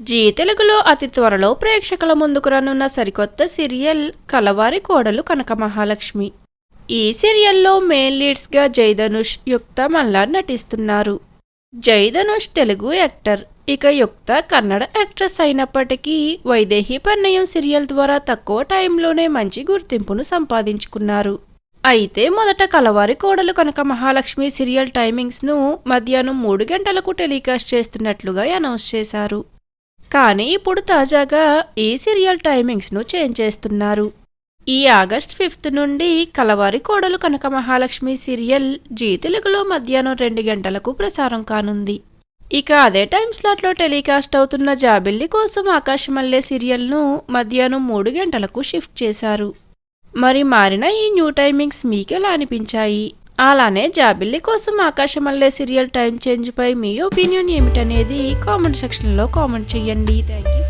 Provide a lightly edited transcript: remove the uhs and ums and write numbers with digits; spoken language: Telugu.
జీ తెలుగులో అతి త్వరలో ప్రేక్షకుల ముందుకు రానున్న సరికొత్త సీరియల్ కలవారి కోడలు కనక మహాలక్ష్మి. ఈ సీరియల్లో మెయిన్ లీడ్స్గా జయధనుష్, యుక్త మల్లార్ నటిస్తున్నారు. జయధనుష్ తెలుగు యాక్టర్, ఇక యుక్త కన్నడ యాక్ట్రెస్ అయినప్పటికీ వైదేహి పరిణయం సీరియల్ ద్వారా తక్కువ టైంలోనే మంచి గుర్తింపును సంపాదించుకున్నారు. అయితే మొదట కలవారి కోడలు కనక మహాలక్ష్మి సీరియల్ టైమింగ్స్ను మధ్యాహ్నం 3 గంటలకు టెలికాస్ట్ చేస్తున్నట్లుగా అనౌన్స్ చేశారు. కానీ ఇప్పుడు తాజాగా ఈ సీరియల్ టైమింగ్స్ను చేంజ్ చేస్తున్నారు. ఈ ఆగస్ట్ 5 నుండి కలవారి కోడలు కనక మహాలక్ష్మి సీరియల్ జీ తెలుగులో మధ్యాహ్నం 2 గంటలకు ప్రసారం కానుంది. ఇక అదే టైం స్లాట్లో టెలికాస్ట్ అవుతున్న జాబిల్లి కోసం ఆకాశమల్లె సీరియల్ను మధ్యాహ్నం 3 గంటలకు షిఫ్ట్ చేశారు. మరి మారిన ఈ న్యూ టైమింగ్స్ మీకెలా అనిపించాయి? అలానే జాబిల్లి కోసం ఆకాశమల్లె సీరియల్ టైం చేంజ్ పై మీ ఒపీనియన్ ఏమిటనేది కామెంట్ సెక్షన్లో కామెంట్ చేయండి. Thank you.